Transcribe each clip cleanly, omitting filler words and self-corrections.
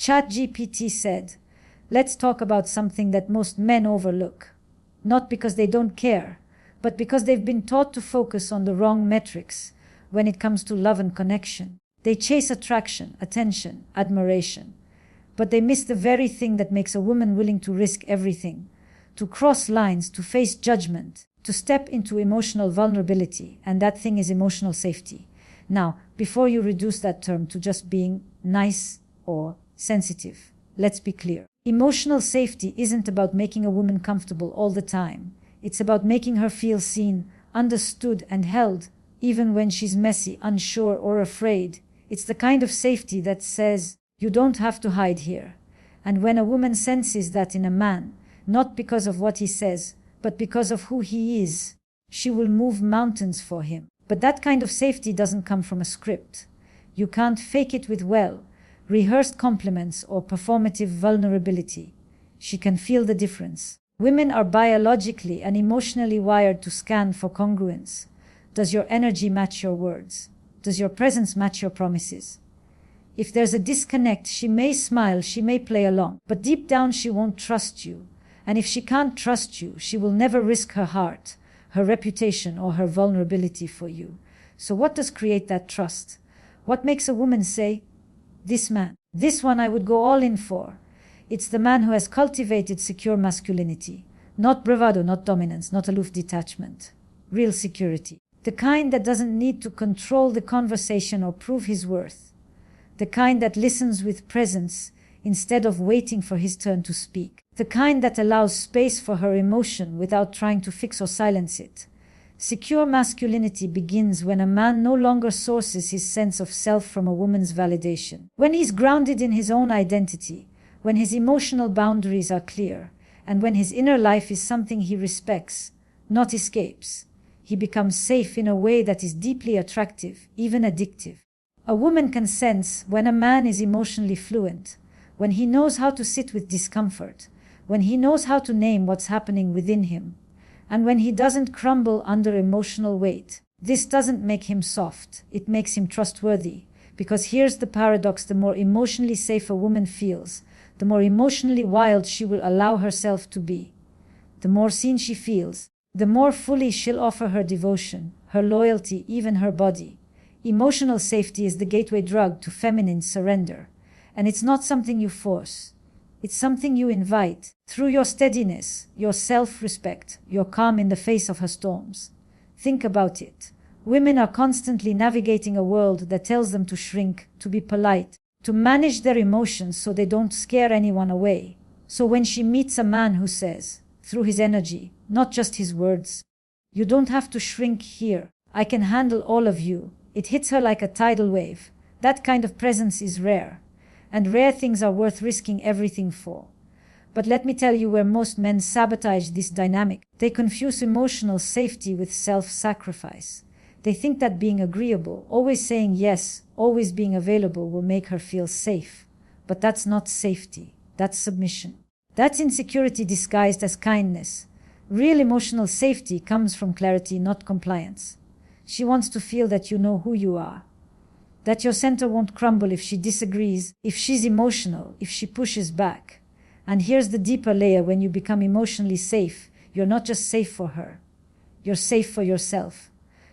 ChatGPT said, "Let's talk about something that most men overlook. Not because they don't care, but because they've been taught to focus on the wrong metrics when it comes to love and connection. They chase attraction, attention, admiration, but they miss the very thing that makes a woman willing to risk everything, to cross lines, to face judgment, to step into emotional vulnerability, and that thing is emotional safety." Now, before you reduce that term to just being nice or sensitive, let's be clear. Emotional safety isn't about making a woman comfortable all the time. It's about making her feel seen, understood, and held, even when she's messy, unsure, or afraid. It's the kind of safety that says, "You don't have to hide here." And when a woman senses that in a man, not because of what he says, but because of who he is, she will move mountains for him. But that kind of safety doesn't come from a script. You can't fake it with rehearsed compliments or performative vulnerability. She can feel the difference. Women are biologically and emotionally wired to scan for congruence. Does your energy match your words? Does your presence match your promises? If there's a disconnect, she may smile, she may play along, but deep down she won't trust you. And if she can't trust you, she will never risk her heart, her reputation, or her vulnerability for you. So what does create that trust? What makes a woman say, "This man, this one I would go all in for"? It's the man who has cultivated secure masculinity. Not bravado, not dominance, not aloof detachment. Real security. The kind that doesn't need to control the conversation or prove his worth. The kind that listens with presence instead of waiting for his turn to speak. The kind that allows space for her emotion without trying to fix or silence it. Secure masculinity begins when a man no longer sources his sense of self from a woman's validation. When he's grounded in his own identity, when his emotional boundaries are clear, and when his inner life is something he respects, not escapes, he becomes safe in a way that is deeply attractive, even addictive. A woman can sense when a man is emotionally fluent, when he knows how to sit with discomfort, when he knows how to name what's happening within him, and when he doesn't crumble under emotional weight. This doesn't make him soft, it makes him trustworthy. Because here's the paradox: the more emotionally safe a woman feels, the more emotionally wild she will allow herself to be. The more seen she feels, the more fully she'll offer her devotion, her loyalty, even her body. Emotional safety is the gateway drug to feminine surrender. And it's not something you force. It's something you invite through your steadiness, your self-respect, your calm in the face of her storms. Think about it. Women are constantly navigating a world that tells them to shrink, to be polite, to manage their emotions so they don't scare anyone away. So when she meets a man who says, through his energy, not just his words, "You don't have to shrink here. I can handle all of you," it hits her like a tidal wave. That kind of presence is rare. And rare things are worth risking everything for. But let me tell you where most men sabotage this dynamic. They confuse emotional safety with self-sacrifice. They think that being agreeable, always saying yes, always being available will make her feel safe. But that's not safety. That's submission. That's insecurity disguised as kindness. Real emotional safety comes from clarity, not compliance. She wants to feel that you know who you are. That your center won't crumble if she disagrees, if she's emotional, if she pushes back. And here's the deeper layer: when you become emotionally safe, you're not just safe for her. You're safe for yourself.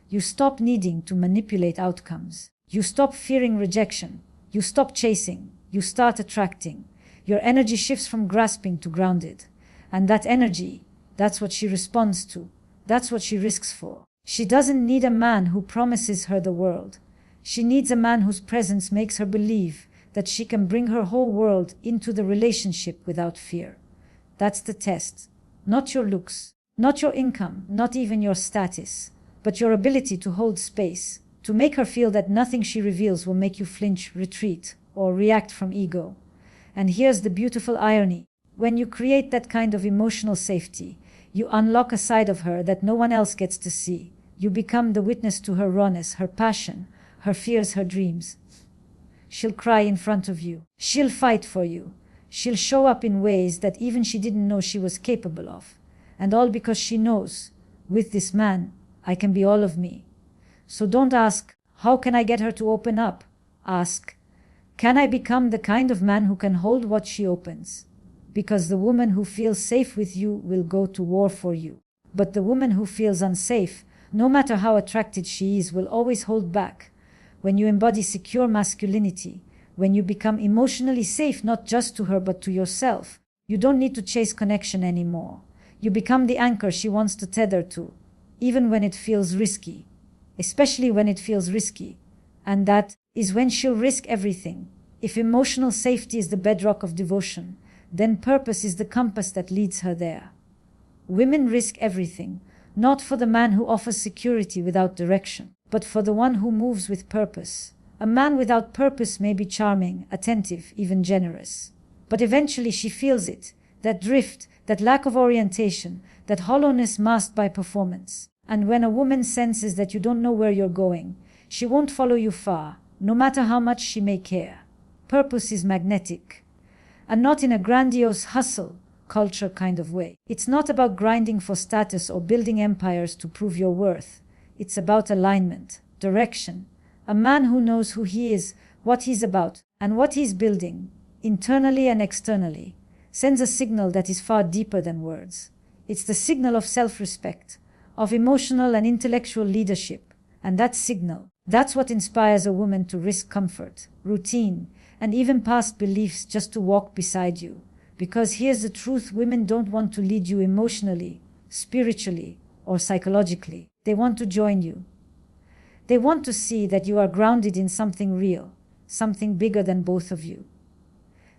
You stop needing to manipulate outcomes. You stop fearing rejection. You stop chasing. You start attracting. Your energy shifts from grasping to grounded. And that energy, that's what she responds to. That's what she risks for. She doesn't need a man who promises her the world. She needs a man whose presence makes her believe that she can bring her whole world into the relationship without fear. That's the test. Not your looks, not your income, not even your status, but your ability to hold space, to make her feel that nothing she reveals will make you flinch, retreat, or react from ego. And here's the beautiful irony. When you create that kind of emotional safety, you unlock a side of her that no one else gets to see. You become the witness to her rawness, her passion, her fears, her dreams. She'll cry in front of you. She'll fight for you. She'll show up in ways that even she didn't know she was capable of. And all because she knows, with this man, I can be all of me. So don't ask, how can I get her to open up? Ask, Can I become the kind of man who can hold what she opens? Because the woman who feels safe with you will go to war for you. But the woman who feels unsafe, no matter how attracted she is, will always hold back. When you embody secure masculinity, when you become emotionally safe not just to her but to yourself, you don't need to chase connection anymore. You become the anchor she wants to tether to, even when it feels risky. Especially when it feels risky. And that is when she'll risk everything. If emotional safety is the bedrock of devotion, then purpose is the compass that leads her there. Women risk everything, not for the man who offers security without direction, but for the one who moves with purpose. A man without purpose may be charming, attentive, even generous. But eventually she feels it, that drift, that lack of orientation, that hollowness masked by performance. And when a woman senses that you don't know where you're going, she won't follow you far, no matter how much she may care. Purpose is magnetic, and not in a grandiose hustle culture kind of way. It's not about grinding for status or building empires to prove your worth. It's about alignment, direction. A man who knows who he is, what he's about, and what he's building, internally and externally, sends a signal that is far deeper than words. It's the signal of self-respect, of emotional and intellectual leadership. And that signal, that's what inspires a woman to risk comfort, routine, and even past beliefs just to walk beside you. Because here's the truth: women don't want to lead you emotionally, spiritually, or psychologically. They want to join you. They want to see that you are grounded in something real, something bigger than both of you.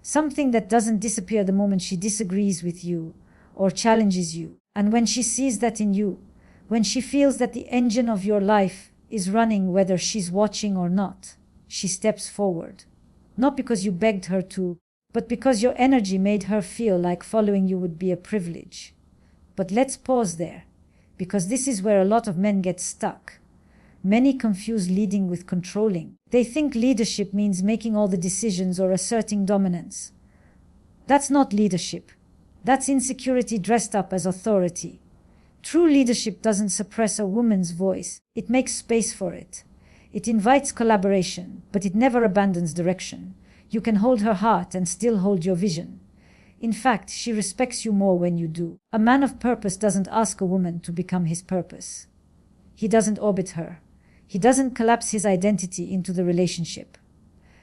Something that doesn't disappear the moment she disagrees with you or challenges you. And when she sees that in you, when she feels that the engine of your life is running whether she's watching or not, she steps forward. Not because you begged her to, but because your energy made her feel like following you would be a privilege. But let's pause there, because this is where a lot of men get stuck. Many confuse leading with controlling. They think leadership means making all the decisions or asserting dominance. That's not leadership. That's insecurity dressed up as authority. True leadership doesn't suppress a woman's voice. It makes space for it. It invites collaboration, but it never abandons direction. You can hold her heart and still hold your vision. In fact, she respects you more when you do. A man of purpose doesn't ask a woman to become his purpose. He doesn't orbit her. He doesn't collapse his identity into the relationship.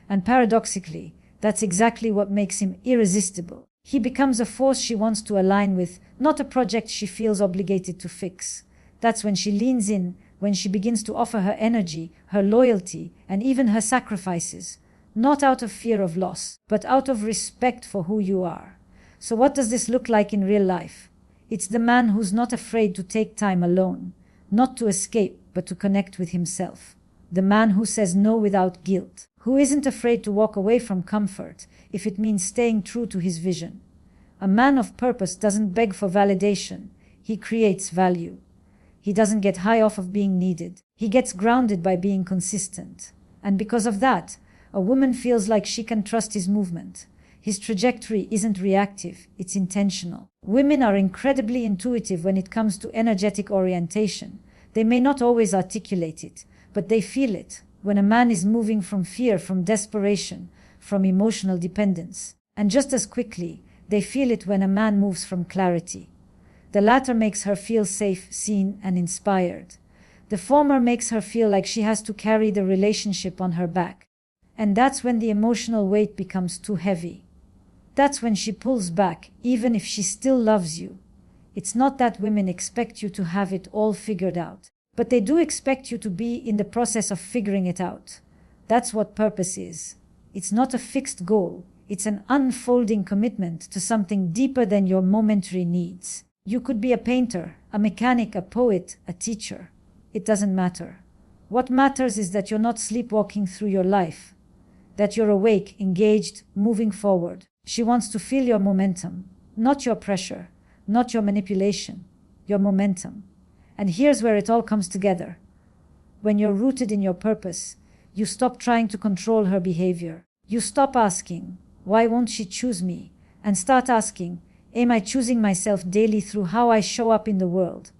And paradoxically, that's exactly what makes him irresistible. He becomes a force she wants to align with, not a project she feels obligated to fix. That's when she leans in, when she begins to offer her energy, her loyalty, and even her sacrifices, not out of fear of loss, but out of respect for who you are. So what does this look like in real life? It's the man who's not afraid to take time alone, not to escape, but to connect with himself. The man who says no without guilt, who isn't afraid to walk away from comfort if it means staying true to his vision. A man of purpose doesn't beg for validation. He creates value. He doesn't get high off of being needed. He gets grounded by being consistent. And because of that, a woman feels like she can trust his movement. His trajectory isn't reactive, it's intentional. Women are incredibly intuitive when it comes to energetic orientation. They may not always articulate it, but they feel it. When a man is moving from fear, from desperation, from emotional dependence. And just as quickly, they feel it when a man moves from clarity. The latter makes her feel safe, seen, and inspired. The former makes her feel like she has to carry the relationship on her back. And that's when the emotional weight becomes too heavy. That's when she pulls back, even if she still loves you. It's not that women expect you to have it all figured out, but they do expect you to be in the process of figuring it out. That's what purpose is. It's not a fixed goal. It's an unfolding commitment to something deeper than your momentary needs. You could be a painter, a mechanic, a poet, a teacher. It doesn't matter. What matters is that you're not sleepwalking through your life, that you're awake, engaged, moving forward. She wants to feel your momentum, not your pressure, not your manipulation, your momentum. And here's where it all comes together. When you're rooted in your purpose, you stop trying to control her behavior. You stop asking, why won't she choose me? And start asking, am I choosing myself daily through how I show up in the world?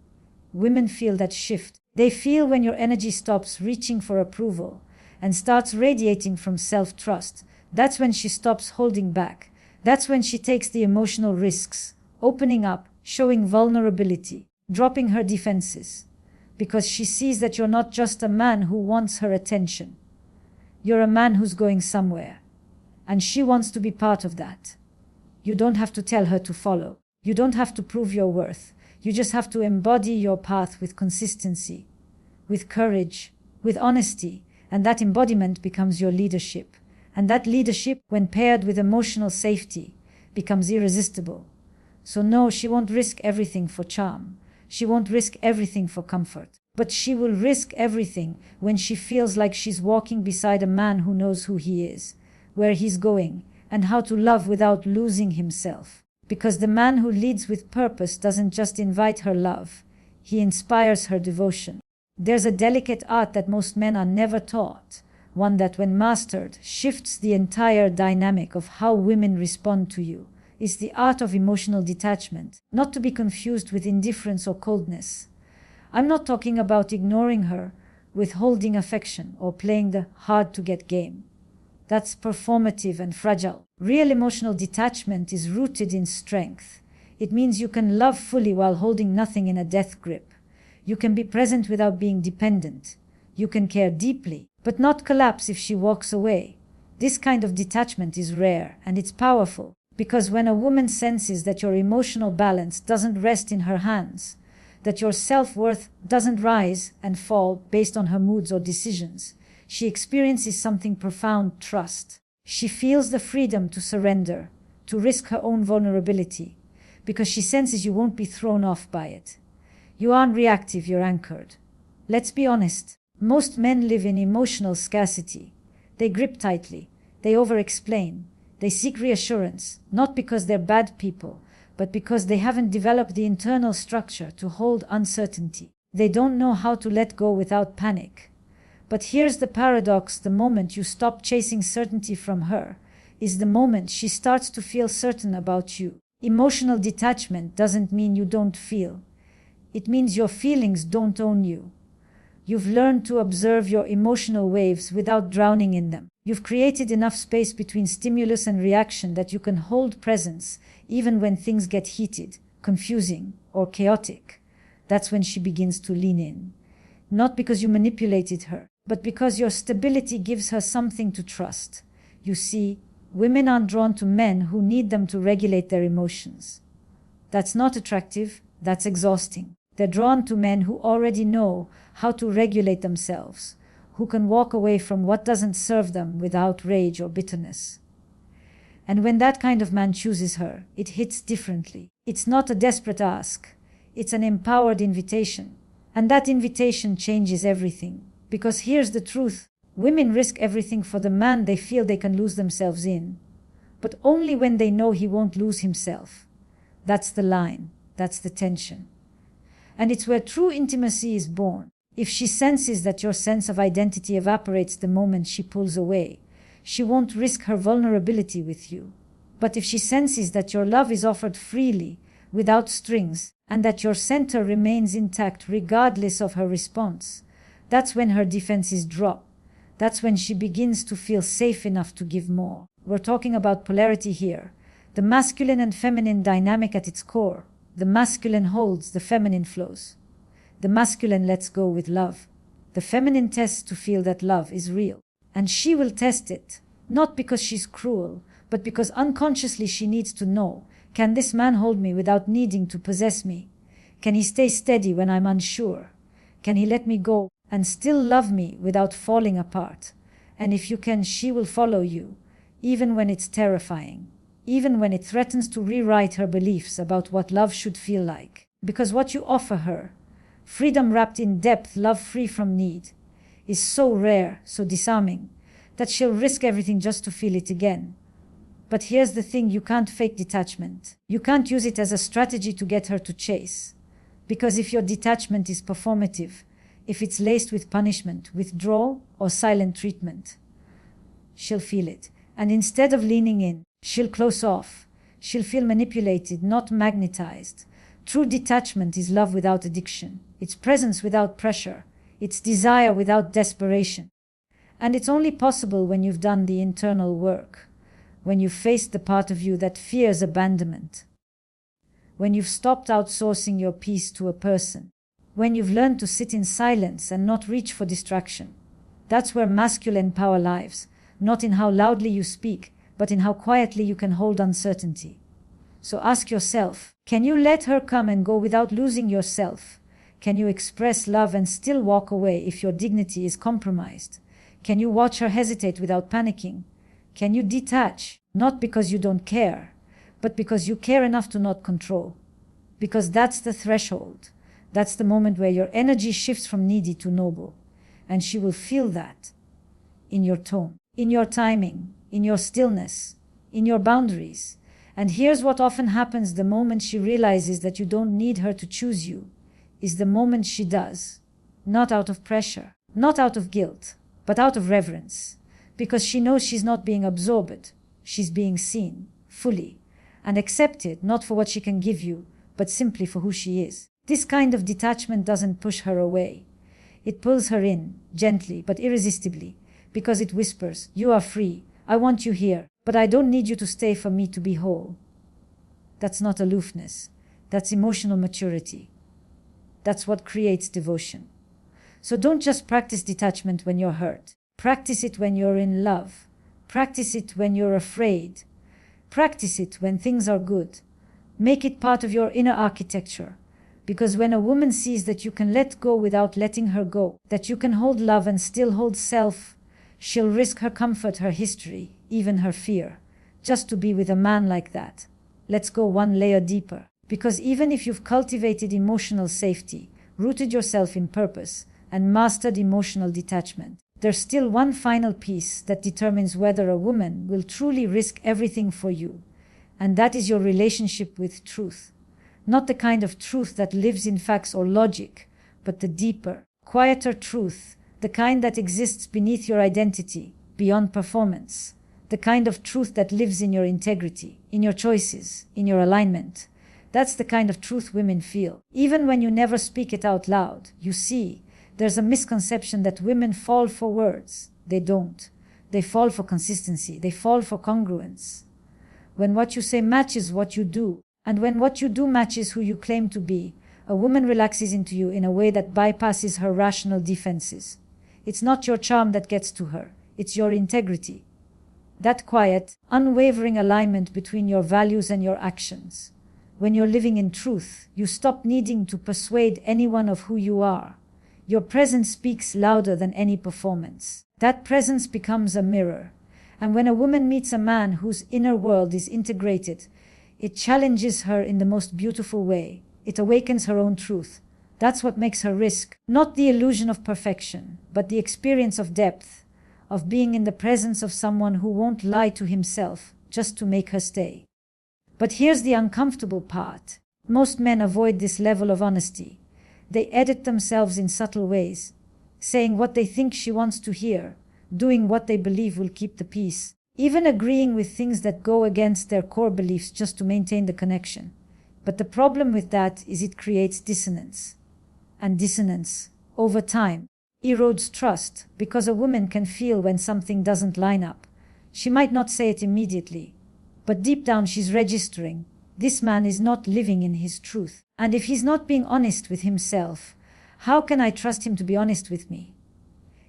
Women feel that shift. They feel when your energy stops reaching for approval and starts radiating from self-trust. That's when she stops holding back. That's when she takes the emotional risks, opening up, showing vulnerability, dropping her defenses. Because she sees that you're not just a man who wants her attention. You're a man who's going somewhere. And she wants to be part of that. You don't have to tell her to follow. You don't have to prove your worth. You just have to embody your path with consistency, with courage, with honesty, and that embodiment becomes your leadership. And that leadership, when paired with emotional safety, becomes irresistible. So no, she won't risk everything for charm. She won't risk everything for comfort. But she will risk everything when she feels like she's walking beside a man who knows who he is, where he's going, and how to love without losing himself. Because the man who leads with purpose doesn't just invite her love, he inspires her devotion. There's a delicate art that most men are never taught, one that, when mastered, shifts the entire dynamic of how women respond to you. Is the art of emotional detachment, not to be confused with indifference or coldness. I'm not talking about ignoring her, withholding affection, or playing the hard-to-get game. That's performative and fragile. Real emotional detachment is rooted in strength. It means you can love fully while holding nothing in a death grip. You can be present without being dependent. You can care deeply, but not collapse if she walks away. This kind of detachment is rare, and it's powerful. Because when a woman senses that your emotional balance doesn't rest in her hands, that your self-worth doesn't rise and fall based on her moods or decisions, she experiences something profound: trust. She feels the freedom to surrender, to risk her own vulnerability, because she senses you won't be thrown off by it. You aren't reactive, you're anchored. Let's be honest, most men live in emotional scarcity. They grip tightly, they over-explain, they seek reassurance, not because they're bad people, but because they haven't developed the internal structure to hold uncertainty. They don't know how to let go without panic. But here's the paradox: the moment you stop chasing certainty from her is the moment she starts to feel certain about you. Emotional detachment doesn't mean you don't feel. It means your feelings don't own you. You've learned to observe your emotional waves without drowning in them. You've created enough space between stimulus and reaction that you can hold presence even when things get heated, confusing, or chaotic. That's when she begins to lean in. Not because you manipulated her, but because your stability gives her something to trust. You see, women aren't drawn to men who need them to regulate their emotions. That's not attractive, that's exhausting. They're drawn to men who already know how to regulate themselves, who can walk away from what doesn't serve them without rage or bitterness. And when that kind of man chooses her, it hits differently. It's not a desperate ask, it's an empowered invitation. And that invitation changes everything. Because here's the truth: women risk everything for the man they feel they can lose themselves in, but only when they know he won't lose himself. That's the line, that's the tension. And it's where true intimacy is born. If she senses that your sense of identity evaporates the moment she pulls away, she won't risk her vulnerability with you. But if she senses that your love is offered freely, without strings, and that your center remains intact regardless of her response, that's when her defenses drop. That's when she begins to feel safe enough to give more. We're talking about polarity here. The masculine and feminine dynamic at its core. The masculine holds, the feminine flows. The masculine lets go with love. The feminine tests to feel that love is real. And she will test it, not because she's cruel, but because unconsciously she needs to know: can this man hold me without needing to possess me? Can he stay steady when I'm unsure? Can he let me go and still love me without falling apart? And if you can, she will follow you, even when it's terrifying, even when it threatens to rewrite her beliefs about what love should feel like. Because what you offer her, freedom wrapped in depth, love free from need, is so rare, so disarming, that she'll risk everything just to feel it again. But here's the thing: you can't fake detachment. You can't use it as a strategy to get her to chase. Because if your detachment is performative, if it's laced with punishment, withdrawal, or silent treatment, she'll feel it. And instead of leaning in, she'll close off. She'll feel manipulated, not magnetized. True detachment is love without addiction. It's presence without pressure. It's desire without desperation. And it's only possible when you've done the internal work, when you've faced the part of you that fears abandonment, when you've stopped outsourcing your peace to a person, when you've learned to sit in silence and not reach for distraction. That's where masculine power lies, not in how loudly you speak, but in how quietly you can hold uncertainty. So ask yourself, can you let her come and go without losing yourself? Can you express love and still walk away if your dignity is compromised? Can you watch her hesitate without panicking? Can you detach, not because you don't care, but because you care enough to not control? Because that's the threshold. That's the moment where your energy shifts from needy to noble. And she will feel that in your tone, in your timing, in your stillness, in your boundaries. And here's what often happens the moment she realizes that you don't need her to choose you, is the moment she does. Not out of pressure, not out of guilt, but out of reverence. Because she knows she's not being absorbed, she's being seen, fully, and accepted not for what she can give you, but simply for who she is. This kind of detachment doesn't push her away. It pulls her in, gently but irresistibly, because it whispers, you are free, I want you here, but I don't need you to stay for me to be whole. That's not aloofness. That's emotional maturity. That's what creates devotion. So don't just practice detachment when you're hurt. Practice it when you're in love. Practice it when you're afraid. Practice it when things are good. Make it part of your inner architecture. Because when a woman sees that you can let go without letting her go, that you can hold love and still hold self, she'll risk her comfort, her history, even her fear, just to be with a man like that. Let's go one layer deeper. Because even if you've cultivated emotional safety, rooted yourself in purpose, and mastered emotional detachment, there's still one final piece that determines whether a woman will truly risk everything for you. And that is your relationship with truth. Not the kind of truth that lives in facts or logic, but the deeper, quieter truth, the kind that exists beneath your identity, beyond performance, the kind of truth that lives in your integrity, in your choices, in your alignment. That's the kind of truth women feel. Even when you never speak it out loud, you see, there's a misconception that women fall for words. They don't. They fall for consistency. They fall for congruence. When what you say matches what you do, and when what you do matches who you claim to be, a woman relaxes into you in a way that bypasses her rational defenses. It's not your charm that gets to her. It's your integrity. That quiet, unwavering alignment between your values and your actions. When you're living in truth, you stop needing to persuade anyone of who you are. Your presence speaks louder than any performance. That presence becomes a mirror. And when a woman meets a man whose inner world is integrated, it challenges her in the most beautiful way. It awakens her own truth. That's what makes her risk, not the illusion of perfection, but the experience of depth, of being in the presence of someone who won't lie to himself just to make her stay. But here's the uncomfortable part. Most men avoid this level of honesty. They edit themselves in subtle ways, saying what they think she wants to hear, doing what they believe will keep the peace, even agreeing with things that go against their core beliefs just to maintain the connection. But the problem with that is it creates dissonance. And dissonance, over time, erodes trust, because a woman can feel when something doesn't line up. She might not say it immediately, but deep down she's registering, this man is not living in his truth. And if he's not being honest with himself, how can I trust him to be honest with me?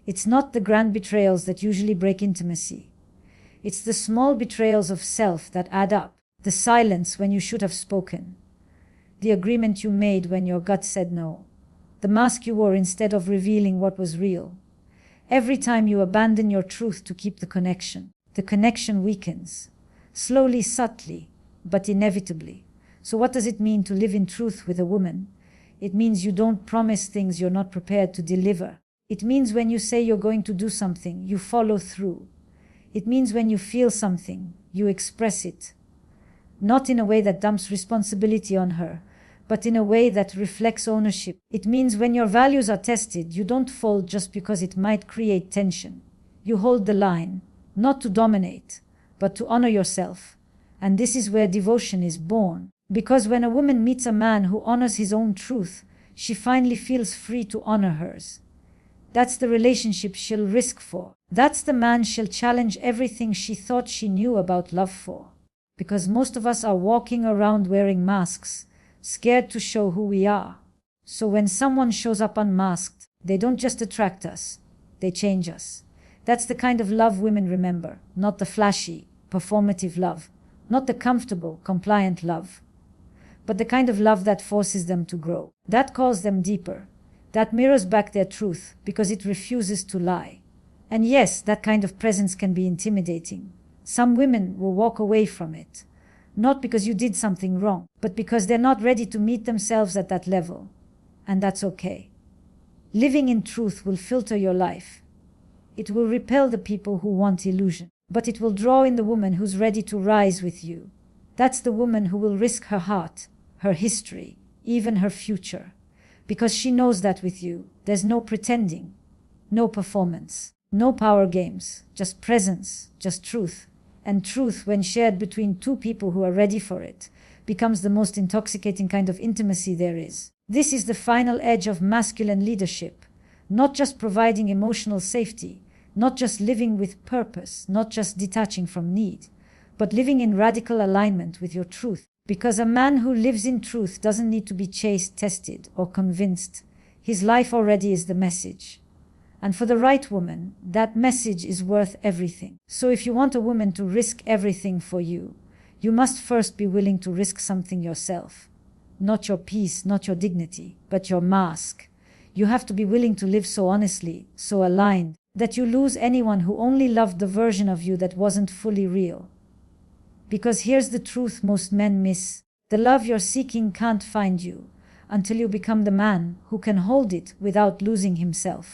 It's not the grand betrayals that usually break intimacy. It's the small betrayals of self that add up. The silence when you should have spoken. The agreement you made when your gut said no. The mask you wore instead of revealing what was real. Every time you abandon your truth to keep the connection weakens. Slowly, subtly, but inevitably. So what does it mean to live in truth with a woman? It means you don't promise things you're not prepared to deliver. It means when you say you're going to do something, you follow through. It means when you feel something, you express it. Not in a way that dumps responsibility on her, but in a way that reflects ownership. It means when your values are tested, you don't fold just because it might create tension. You hold the line, not to dominate, but to honor yourself. And this is where devotion is born. Because when a woman meets a man who honors his own truth, she finally feels free to honor hers. That's the relationship she'll risk for. That's the man she'll challenge everything she thought she knew about love for. Because most of us are walking around wearing masks, scared to show who we are. So when someone shows up unmasked, they don't just attract us, they change us. That's the kind of love women remember, not the flashy, performative love, not the comfortable, compliant love, but the kind of love that forces them to grow, that calls them deeper, that mirrors back their truth because it refuses to lie. And yes, that kind of presence can be intimidating. Some women will walk away from it, not because you did something wrong, but because they're not ready to meet themselves at that level. And that's okay. Living in truth will filter your life. It will repel the people who want illusion, but it will draw in the woman who's ready to rise with you. That's the woman who will risk her heart, her history, even her future. Because she knows that with you, there's no pretending, no performance, no power games, just presence, just truth. And truth, when shared between two people who are ready for it, becomes the most intoxicating kind of intimacy there is. This is the final edge of masculine leadership, not just providing emotional safety, not just living with purpose, not just detaching from need, but living in radical alignment with your truth. Because a man who lives in truth doesn't need to be chased, tested, or convinced. His life already is the message. And for the right woman, that message is worth everything. So if you want a woman to risk everything for you, you must first be willing to risk something yourself. Not your peace, not your dignity, but your mask. You have to be willing to live so honestly, so aligned, that you lose anyone who only loved the version of you that wasn't fully real. Because here's the truth most men miss. The love you're seeking can't find you until you become the man who can hold it without losing himself.